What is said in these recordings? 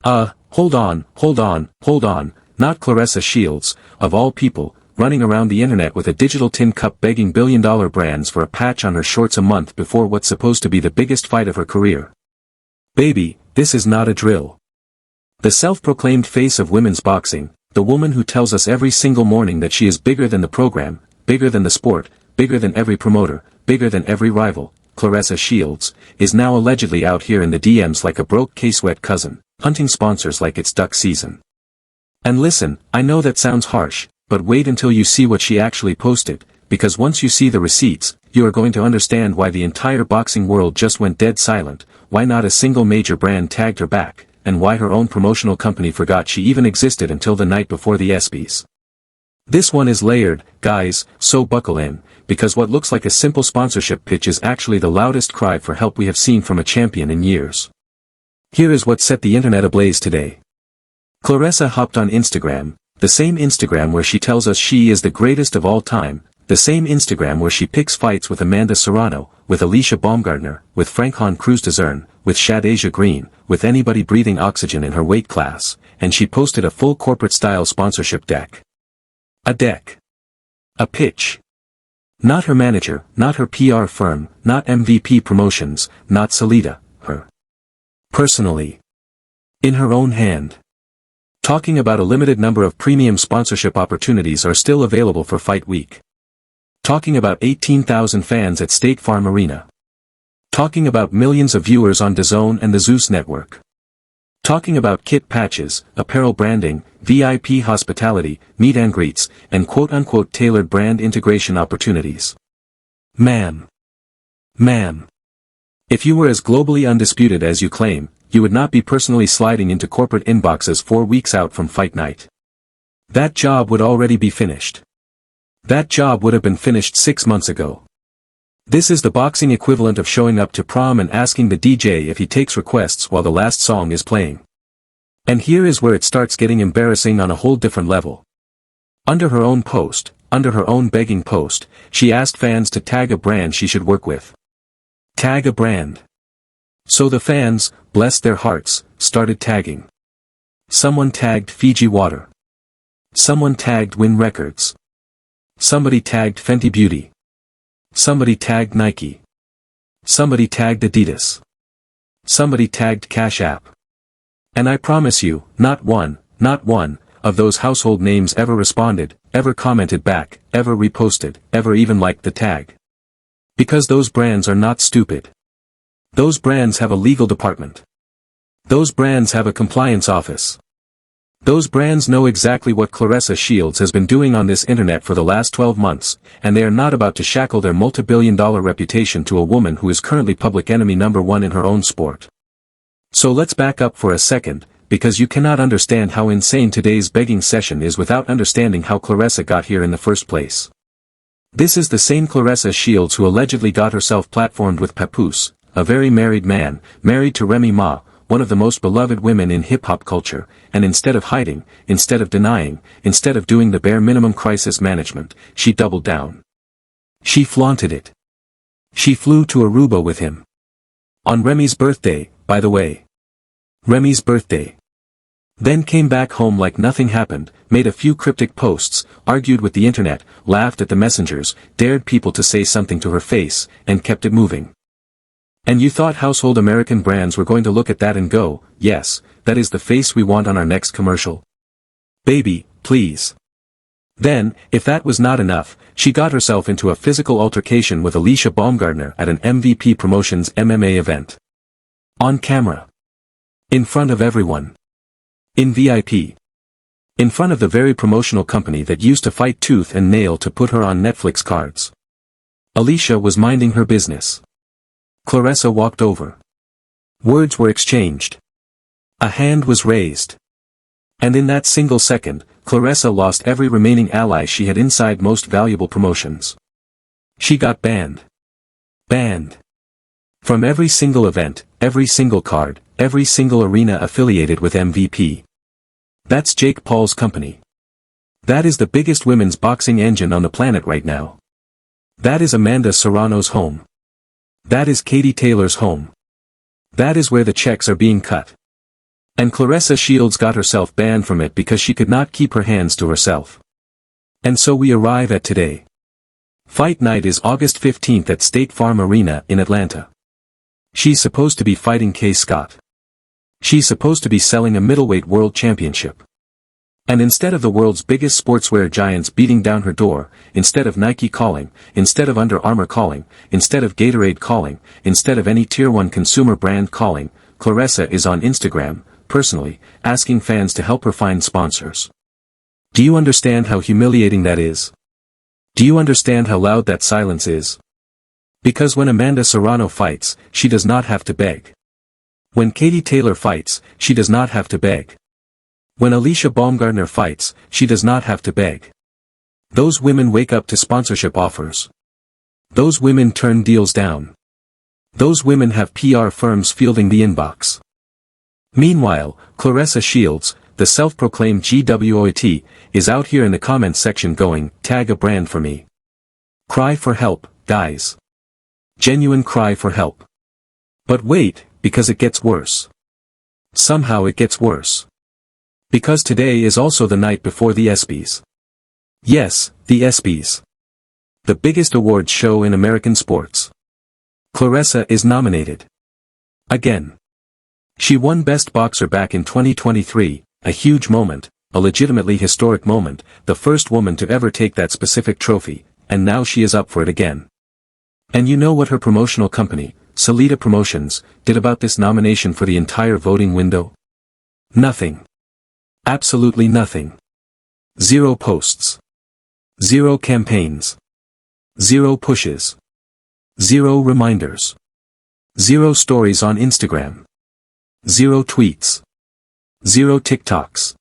Hold on, not Claressa Shields, of all people, running around the internet with a digital tin cup begging billion-dollar brands for a patch on her shorts a month before what's supposed to be the biggest fight of her career. Baby, this is not a drill. The self-proclaimed face of women's boxing, the woman who tells us every single morning that she is bigger than the program, bigger than the sport, bigger than every promoter, bigger than every rival, Claressa Shields, is now allegedly out here in the DMs like a broke K-Sweat cousin, hunting sponsors like it's duck season. And listen, I know that sounds harsh, but wait until you see what she actually posted, because once you see the receipts, you are going to understand why the entire boxing world just went dead silent, why not a single major brand tagged her back, and why her own promotional company forgot she even existed until the night before the ESPYs. This one is layered, guys, so buckle in, because what looks like a simple sponsorship pitch is actually the loudest cry for help we have seen from a champion in years. Here is what set the internet ablaze today. Claressa hopped on Instagram, the same Instagram where she tells us she is the greatest of all time, the same Instagram where she picks fights with Amanda Serrano, with Alycia Baumgardner, with Franchon Cruz-Dezern, with Shadasia Green, with anybody breathing oxygen in her weight class, and she posted a full corporate-style sponsorship deck. A deck. A pitch. Not her manager, not her PR firm, not MVP Promotions, not Salita, her. Personally. In her own hand. Talking about a limited number of premium sponsorship opportunities are still available for Fight Week. Talking about 18,000 fans at State Farm Arena. Talking about millions of viewers on DAZN and the Zeus network. Talking about kit patches, apparel branding, VIP hospitality, meet and greets, and quote-unquote tailored brand integration opportunities. Ma'am. If you were as globally undisputed as you claim, you would not be personally sliding into corporate inboxes 4 weeks out from fight night. That job would already be finished. That job would have been finished 6 months ago. This is the boxing equivalent of showing up to prom and asking the DJ if he takes requests while the last song is playing. And here is where it starts getting embarrassing on a whole different level. Under her own post, under her own begging post, she asked fans to tag a brand she should work with. Tag a brand. So the fans, bless their hearts, started tagging. Someone tagged Fiji Water. Someone tagged Win Records. Somebody tagged Fenty Beauty. Somebody tagged Nike. Somebody tagged Adidas. Somebody tagged Cash App. And I promise you, not one of those household names ever responded, ever commented back, ever reposted, ever even liked the tag. Because those brands are not stupid. Those brands have a legal department. Those brands have a compliance office. Those brands know exactly what Claressa Shields has been doing on this internet for the last 12 months, and they are not about to shackle their multi-billion-dollar reputation to a woman who is currently public enemy number 1 in her own sport. So let's back up for a second, because you cannot understand how insane today's begging session is without understanding how Claressa got here in the first place. This is the same Claressa Shields who allegedly got herself platformed with Papoose, a very married man, married to Remy Ma, one of the most beloved women in hip-hop culture, and instead of hiding, instead of denying, instead of doing the bare minimum crisis management, she doubled down. She flaunted it. She flew to Aruba with him. On Remy's birthday, by the way. Remy's birthday. Then came back home like nothing happened, made a few cryptic posts, argued with the internet, laughed at the messengers, dared people to say something to her face, and kept it moving. And you thought household American brands were going to look at that and go, yes, that is the face we want on our next commercial. Baby, please. Then, if that was not enough, she got herself into a physical altercation with Alycia Baumgardner at an MVP Promotions MMA event. On camera. In front of everyone. In VIP. In front of the very promotional company that used to fight tooth and nail to put her on Netflix cards. Alycia was minding her business. Claressa walked over. Words were exchanged. A hand was raised. And in that single second, Claressa lost every remaining ally she had inside Most Valuable Promotions. She got banned. Banned. From every single event, every single card, every single arena affiliated with MVP. That's Jake Paul's company. That is the biggest women's boxing engine on the planet right now. That is Amanda Serrano's home. That is Katie Taylor's home. That is where the checks are being cut. And Claressa Shields got herself banned from it because she could not keep her hands to herself. And so we arrive at today. Fight night is August 15th at State Farm Arena in Atlanta. She's supposed to be fighting Kay Scott. She's supposed to be selling a middleweight world championship. And instead of the world's biggest sportswear giants beating down her door, instead of Nike calling, instead of Under Armour calling, instead of Gatorade calling, instead of any Tier 1 consumer brand calling, Claressa is on Instagram, personally, asking fans to help her find sponsors. Do you understand how humiliating that is? Do you understand how loud that silence is? Because when Amanda Serrano fights, she does not have to beg. When Katie Taylor fights, she does not have to beg. When Alycia Baumgardner fights, she does not have to beg. Those women wake up to sponsorship offers. Those women turn deals down. Those women have PR firms fielding the inbox. Meanwhile, Claressa Shields, the self-proclaimed GWOAT, is out here in the comments section going, tag a brand for me. Cry for help, guys. Genuine cry for help. But wait, because it gets worse. Somehow it gets worse. Because today is also the night before the ESPYs. Yes, the ESPYs. The biggest awards show in American sports. Claressa is nominated. Again. She won Best Boxer back in 2023, a huge moment, a legitimately historic moment, the first woman to ever take that specific trophy, and now she is up for it again. And you know what her promotional company, Salita Promotions, did about this nomination for the entire voting window? Nothing. Absolutely nothing. 0 posts. 0 campaigns. 0 pushes. 0 reminders. 0 stories on Instagram. 0 tweets. 0 TikToks.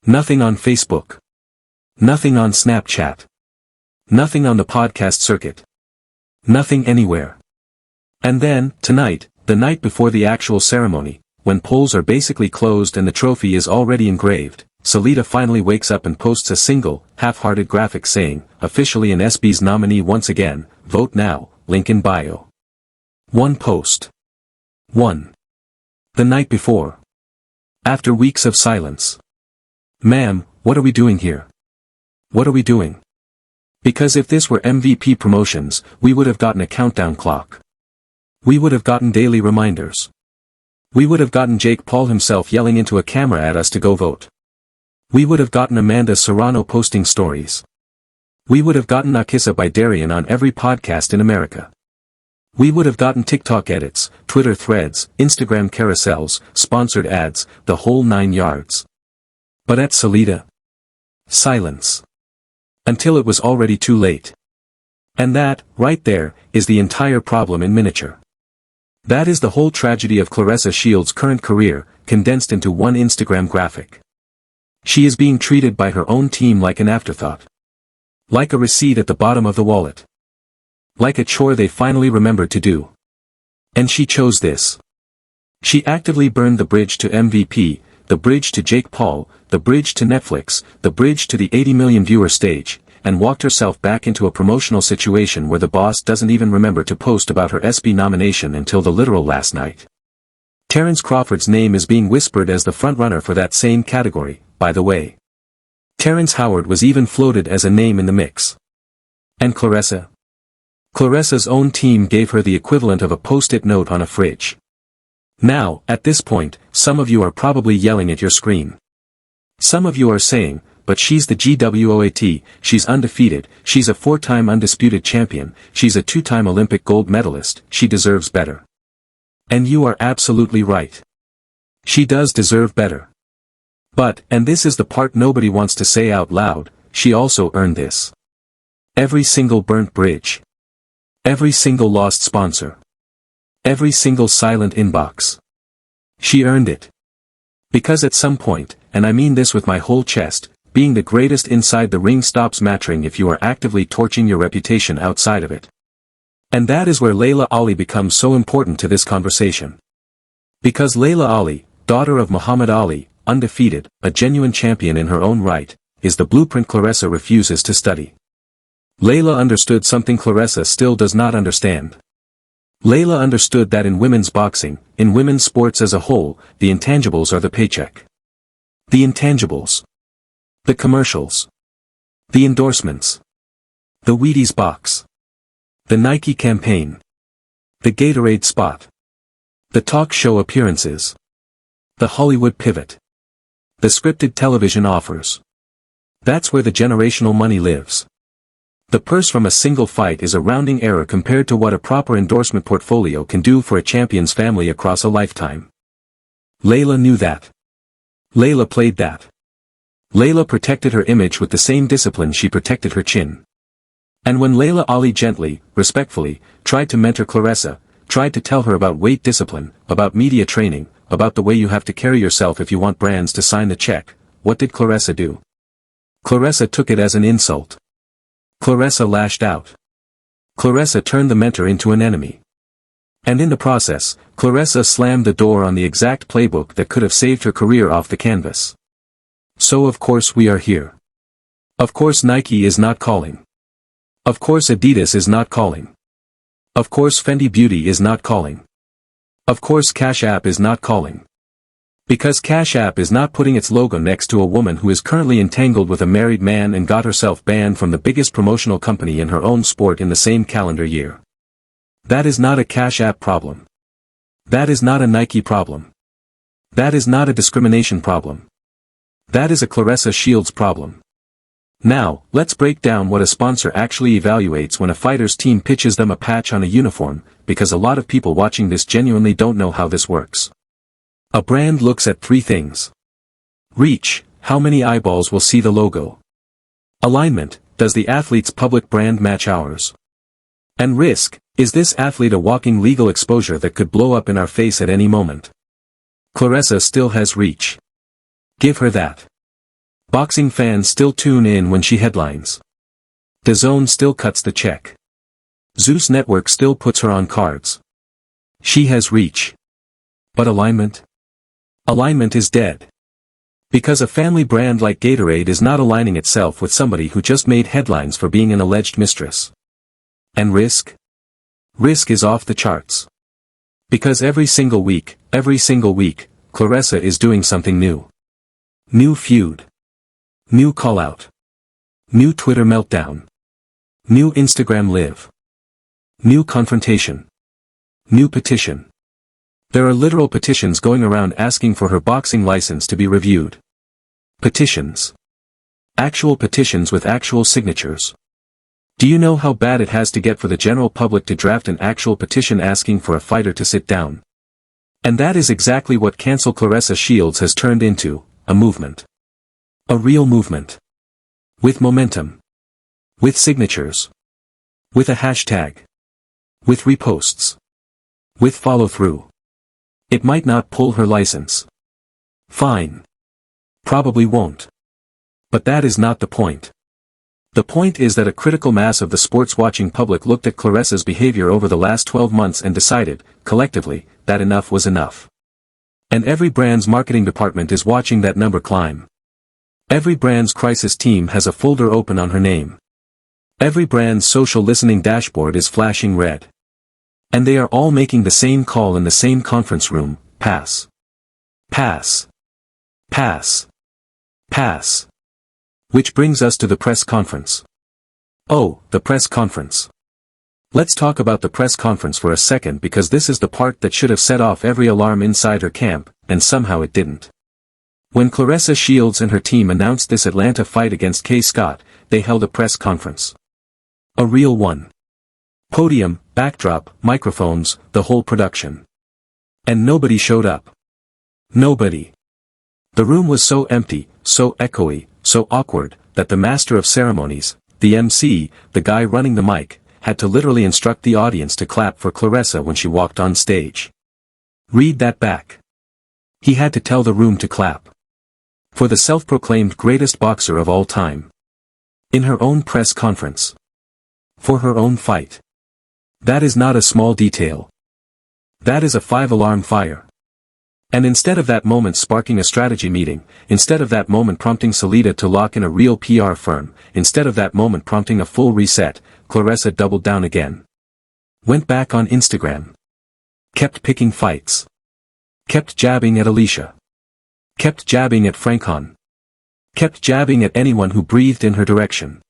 Nothing on Facebook. Nothing on Snapchat. Nothing on the podcast circuit. Nothing anywhere. And then, tonight, the night before the actual ceremony, when polls are basically closed and the trophy is already engraved, Salita finally wakes up and posts a single, half-hearted graphic saying, officially an ESPYs nominee once again, vote now, link in bio. 1 post. 1. The night before. After weeks of silence. Ma'am, what are we doing here? What are we doing? Because if this were MVP Promotions, we would have gotten a countdown clock. We would have gotten daily reminders. We would have gotten Jake Paul himself yelling into a camera at us to go vote. We would have gotten Amanda Serrano posting stories. We would have gotten Akissa by Darian on every podcast in America. We would have gotten TikTok edits, Twitter threads, Instagram carousels, sponsored ads, the whole 9 yards. But at Salita, silence. Until it was already too late. And that, right there, is the entire problem in miniature. That is the whole tragedy of Claressa Shields' current career, condensed into one Instagram graphic. She is being treated by her own team like an afterthought. Like a receipt at the bottom of the wallet. Like a chore they finally remembered to do. And she chose this. She actively burned the bridge to MVP, the bridge to Jake Paul, the bridge to Netflix, the bridge to the 80 million viewer stage, and walked herself back into a promotional situation where the boss doesn't even remember to post about her ESPY nomination until the literal last night. Terence Crawford's name is being whispered as the frontrunner for that same category, by the way. Terrence Howard was even floated as a name in the mix. And Claressa? Claressa's own team gave her the equivalent of a post-it note on a fridge. Now, at this point, some of you are probably yelling at your screen. Some of you are saying, but she's the GWOAT, she's undefeated, she's a 4-time undisputed champion, she's a 2-time Olympic gold medalist, she deserves better. And you are absolutely right. She does deserve better. But, and this is the part nobody wants to say out loud, she also earned this. Every single burnt bridge. Every single lost sponsor. Every single silent inbox. She earned it. Because at some point, and I mean this with my whole chest, being the greatest inside the ring stops mattering if you are actively torching your reputation outside of it. And that is where Leila Ali becomes so important to this conversation. Because Leila Ali, daughter of Muhammad Ali, undefeated, a genuine champion in her own right, is the blueprint Claressa refuses to study. Leila understood something Claressa still does not understand. Leila understood that in women's boxing, in women's sports as a whole, the intangibles are the paycheck. The intangibles. The commercials. The endorsements. The Wheaties box. The Nike campaign. The Gatorade spot. The talk show appearances. The Hollywood pivot. The scripted television offers. That's where the generational money lives. The purse from a single fight is a rounding error compared to what a proper endorsement portfolio can do for a champion's family across a lifetime. Leila knew that. Leila played that. Leila protected her image with the same discipline she protected her chin. And when Leila Ali gently, respectfully, tried to mentor Claressa, tried to tell her about weight discipline, about media training, about the way you have to carry yourself if you want brands to sign the check, what did Claressa do? Claressa took it as an insult. Claressa lashed out. Claressa turned the mentor into an enemy. And in the process, Claressa slammed the door on the exact playbook that could have saved her career off the canvas. So of course we are here. Of course Nike is not calling. Of course Adidas is not calling. Of course Fenty Beauty is not calling. Of course Cash App is not calling. Because Cash App is not putting its logo next to a woman who is currently entangled with a married man and got herself banned from the biggest promotional company in her own sport in the same calendar year. That is not a Cash App problem. That is not a Nike problem. That is not a discrimination problem. That is a Claressa Shields problem. Now, let's break down what a sponsor actually evaluates when a fighter's team pitches them a patch on a uniform, because a lot of people watching this genuinely don't know how this works. A brand looks at three things. Reach, how many eyeballs will see the logo? Alignment, does the athlete's public brand match ours? And risk, is this athlete a walking legal exposure that could blow up in our face at any moment? Claressa still has reach. Give her that. Boxing fans still tune in when she headlines. DAZN still cuts the check. Zeus Network still puts her on cards. She has reach. But alignment? Alignment is dead. Because a family brand like Gatorade is not aligning itself with somebody who just made headlines for being an alleged mistress. And risk? Risk is off the charts. Because every single week, Claressa is doing something new. New feud. New call-out. New Twitter meltdown. New Instagram live. New confrontation. New petition. There are literal petitions going around asking for her boxing license to be reviewed. Petitions. Actual petitions with actual signatures. Do you know how bad it has to get for the general public to draft an actual petition asking for a fighter to sit down? And that is exactly what Cancel Claressa Shields has turned into, a movement. A real movement. With momentum. With signatures. With a hashtag. With reposts. With follow-through. It might not pull her license. Fine. Probably won't. But that is not the point. The point is that a critical mass of the sports-watching public looked at Claressa's behavior over the last 12 months and decided, collectively, that enough was enough. And every brand's marketing department is watching that number climb. Every brand's crisis team has a folder open on her name. Every brand's social listening dashboard is flashing red. And they are all making the same call in the same conference room, pass. Pass. Pass. Pass. Which brings us to the press conference. Oh, the press conference. Let's talk about the press conference for a second because this is the part that should have set off every alarm inside her camp, and somehow it didn't. When Claressa Shields and her team announced this Atlanta fight against K. Scott, they held a press conference. A real one. Podium, backdrop, microphones, the whole production. And nobody showed up. Nobody. The room was so empty, so echoey, so awkward, that the master of ceremonies, the MC, the guy running the mic, had to literally instruct the audience to clap for Claressa when she walked on stage. Read that back. He had to tell the room to clap. For the self-proclaimed greatest boxer of all time. In her own press conference. For her own fight. That is not a small detail. That is a 5-alarm fire. And instead of that moment sparking a strategy meeting, instead of that moment prompting Salita to lock in a real PR firm, instead of that moment prompting a full reset, Claressa doubled down again. Went back on Instagram. Kept picking fights. Kept jabbing at Alycia. Kept jabbing at Francon. Kept jabbing at anyone who breathed in her direction.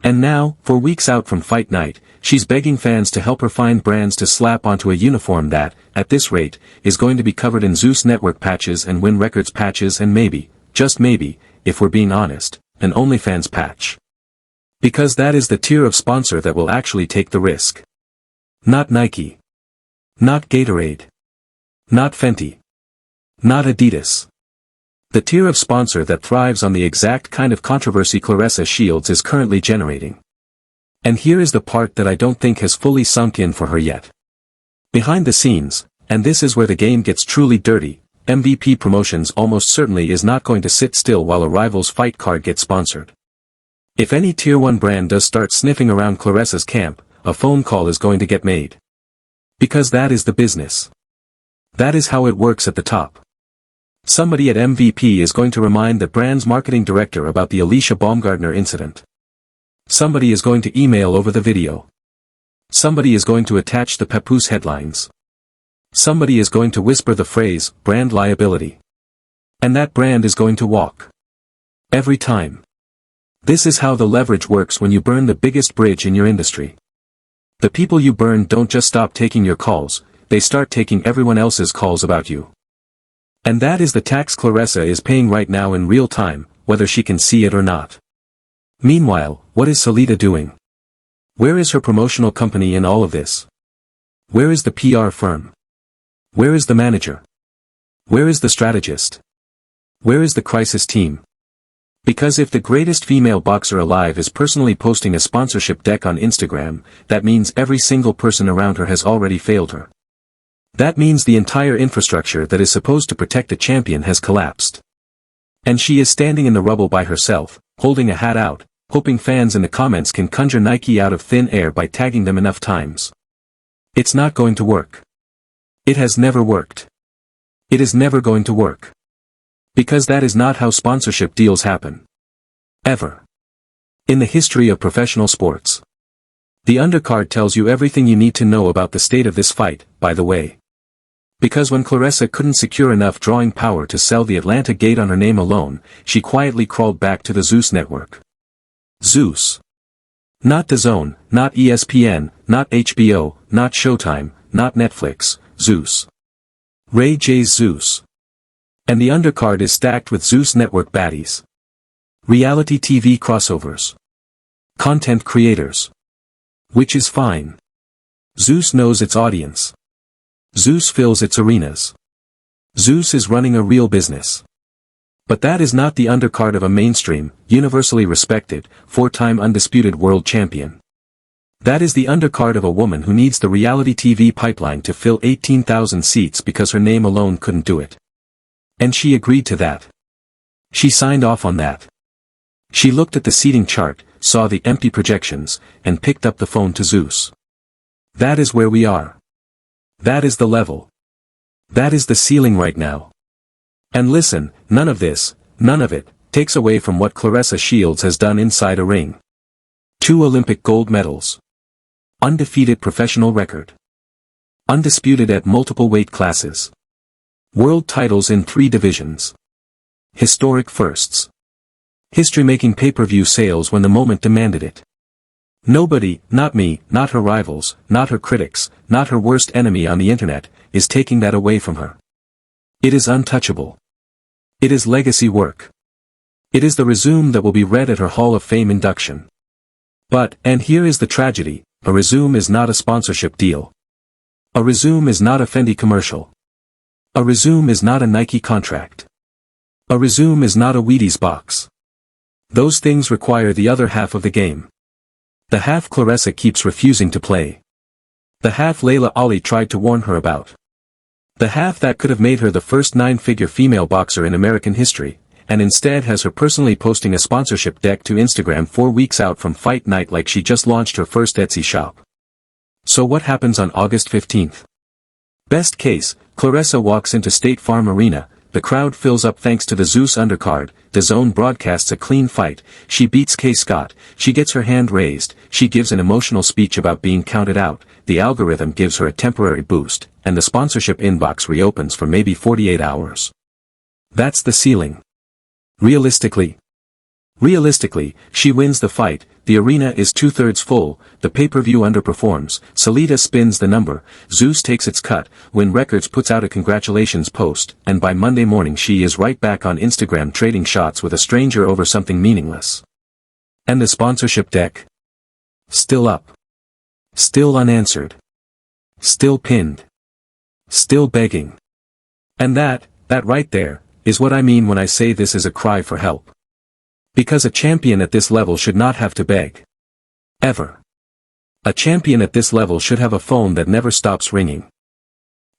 And now, 4 weeks out from fight night, she's begging fans to help her find brands to slap onto a uniform that, at this rate, is going to be covered in Zeus Network patches and Win Records patches and maybe, just maybe, if we're being honest, an OnlyFans patch. Because that is the tier of sponsor that will actually take the risk. Not Nike. Not Gatorade. Not Fenty. Not Adidas. The tier of sponsor that thrives on the exact kind of controversy Claressa Shields is currently generating. And here is the part that I don't think has fully sunk in for her yet. Behind the scenes, and this is where the game gets truly dirty, MVP Promotions almost certainly is not going to sit still while a rival's fight card gets sponsored. If any tier 1 brand does start sniffing around Claressa's camp, a phone call is going to get made. Because that is the business. That is how it works at the top. Somebody at MVP is going to remind the brand's marketing director about the Alycia Baumgardner incident. Somebody is going to email over the video. Somebody is going to attach the Papoose headlines. Somebody is going to whisper the phrase, brand liability. And that brand is going to walk. Every time. This is how the leverage works when you burn the biggest bridge in your industry. The people you burn don't just stop taking your calls, they start taking everyone else's calls about you. And that is the tax Claressa is paying right now in real time, whether she can see it or not. Meanwhile, what is Salita doing? Where is her promotional company in all of this? Where is the PR firm? Where is the manager? Where is the strategist? Where is the crisis team? Because if the greatest female boxer alive is personally posting a sponsorship deck on Instagram, that means every single person around her has already failed her. That means the entire infrastructure that is supposed to protect a champion has collapsed. And she is standing in the rubble by herself, holding a hat out, hoping fans in the comments can conjure Nike out of thin air by tagging them enough times. It's not going to work. It has never worked. It is never going to work. Because that is not how sponsorship deals happen. Ever. In the history of professional sports. The undercard tells you everything you need to know about the state of this fight, by the way. Because when Claressa couldn't secure enough drawing power to sell the Atlanta gate on her name alone, she quietly crawled back to the Zeus network. Zeus. Not DAZN, not ESPN, not HBO, not Showtime, not Netflix, Zeus. Ray J's Zeus. And the undercard is stacked with Zeus network baddies. Reality TV crossovers. Content creators. Which is fine. Zeus knows its audience. Zeus fills its arenas. Zeus is running a real business. But that is not the undercard of a mainstream, universally respected, 4-time undisputed world champion. That is the undercard of a woman who needs the reality TV pipeline to fill 18,000 seats because her name alone couldn't do it. And she agreed to that. She signed off on that. She looked at the seating chart, saw the empty projections, and picked up the phone to Zeus. That is where we are. That is the level. That is the ceiling right now. And listen, none of this, none of it, takes away from what Claressa Shields has done inside a ring. 2 Olympic gold medals. Undefeated professional record. Undisputed at multiple weight classes. World titles in 3 divisions. Historic firsts. History-making pay-per-view sales when the moment demanded it. Nobody, not me, not her rivals, not her critics, not her worst enemy on the internet, is taking that away from her. It is untouchable. It is legacy work. It is the resume that will be read at her Hall of Fame induction. But, and here is the tragedy, a resume is not a sponsorship deal. A resume is not a Fenty commercial. A resume is not a Nike contract. A resume is not a Wheaties box. Those things require the other half of the game. The half Claressa keeps refusing to play. The half Leila Ali tried to warn her about. The half that could have made her the first 9-figure female boxer in American history, and instead has her personally posting a sponsorship deck to Instagram 4 weeks out from fight night like she just launched her first Etsy shop. So what happens on August 15th? Best case, Claressa walks into State Farm Arena, the crowd fills up thanks to the Zeus undercard, the Zone broadcasts a clean fight, she beats K. Scott, she gets her hand raised, she gives an emotional speech about being counted out, the algorithm gives her a temporary boost, and the sponsorship inbox reopens for maybe 48 hours. That's the ceiling. Realistically, she wins the fight, the arena is 2/3 full, the pay-per-view underperforms, Salita spins the number, Zeus takes its cut, Win Records puts out a congratulations post, and by Monday morning she is right back on Instagram trading shots with a stranger over something meaningless. And the sponsorship deck? Still up. Still unanswered. Still pinned. Still begging. And that right there, is what I mean when I say this is a cry for help. Because a champion at this level should not have to beg. Ever. A champion at this level should have a phone that never stops ringing.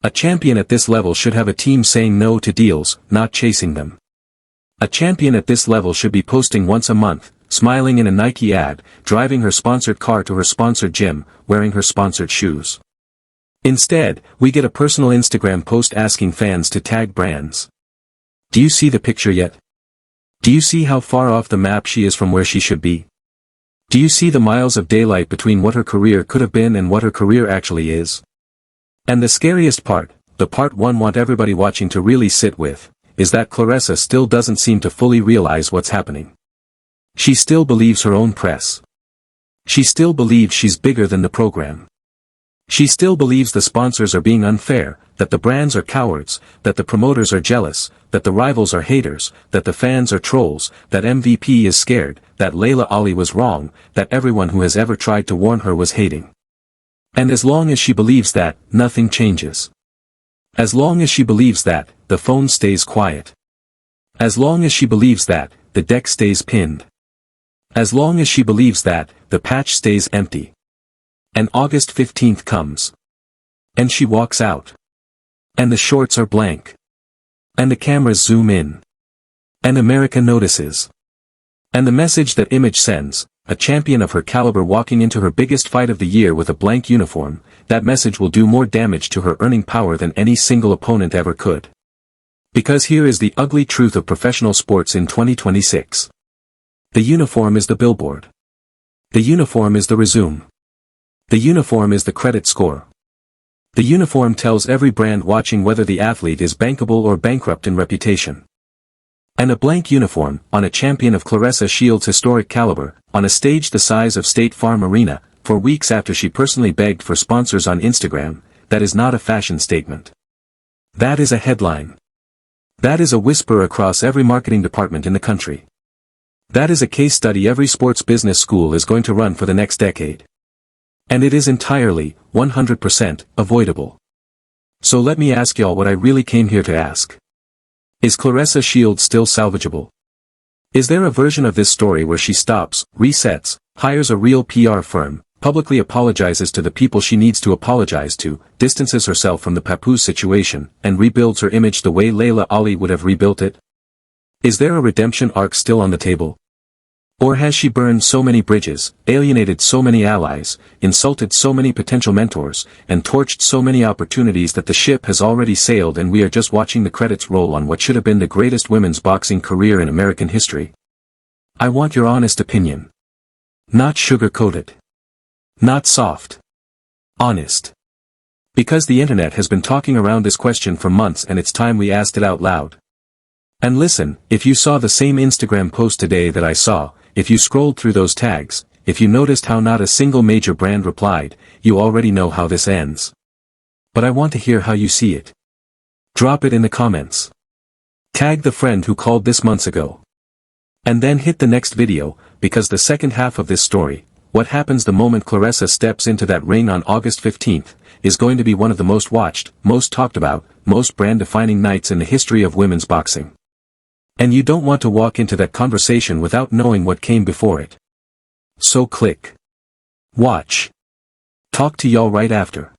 A champion at this level should have a team saying no to deals, not chasing them. A champion at this level should be posting once a month, smiling in a Nike ad, driving her sponsored car to her sponsored gym, wearing her sponsored shoes. Instead, we get a personal Instagram post asking fans to tag brands. Do you see the picture yet? Do you see how far off the map she is from where she should be? Do you see the miles of daylight between what her career could have been and what her career actually is? And the scariest part, the part one want everybody watching to really sit with, is that Claressa still doesn't seem to fully realize what's happening. She still believes her own press. She still believes she's bigger than the program. She still believes the sponsors are being unfair, that the brands are cowards, that the promoters are jealous, that the rivals are haters, that the fans are trolls, that MVP is scared, that Leila Ali was wrong, that everyone who has ever tried to warn her was hating. And as long as she believes that, nothing changes. As long as she believes that, the phone stays quiet. As long as she believes that, the deck stays pinned. As long as she believes that, the patch stays empty. And August 15th comes. And she walks out. And the shorts are blank. And the cameras zoom in. And America notices. And the message that image sends, a champion of her caliber walking into her biggest fight of the year with a blank uniform, that message will do more damage to her earning power than any single opponent ever could. Because here is the ugly truth of professional sports in 2026. The uniform is the billboard. The uniform is the resume. The uniform is the credit score. The uniform tells every brand watching whether the athlete is bankable or bankrupt in reputation. And a blank uniform, on a champion of Claressa Shields' historic caliber, on a stage the size of State Farm Arena, for weeks after she personally begged for sponsors on Instagram, that is not a fashion statement. That is a headline. That is a whisper across every marketing department in the country. That is a case study every sports business school is going to run for the next decade. And it is entirely, 100%, avoidable. So let me ask y'all what I really came here to ask. Is Claressa Shields still salvageable? Is there a version of this story where she stops, resets, hires a real PR firm, publicly apologizes to the people she needs to apologize to, distances herself from the Papoose situation, and rebuilds her image the way Leila Ali would have rebuilt it? Is there a redemption arc still on the table? Or has she burned so many bridges, alienated so many allies, insulted so many potential mentors, and torched so many opportunities that the ship has already sailed and we are just watching the credits roll on what should have been the greatest women's boxing career in American history? I want your honest opinion. Not sugar-coated. Not soft. Honest. Because the internet has been talking around this question for months and it's time we asked it out loud. And listen, if you saw the same Instagram post today that I saw, if you scrolled through those tags, if you noticed how not a single major brand replied, you already know how this ends. But I want to hear how you see it. Drop it in the comments. Tag the friend who called this months ago. And then hit the next video, because the second half of this story, what happens the moment Claressa steps into that ring on August 15th, is going to be one of the most watched, most talked about, most brand-defining nights in the history of women's boxing. And you don't want to walk into that conversation without knowing what came before it. So click. Watch. Talk to y'all right after.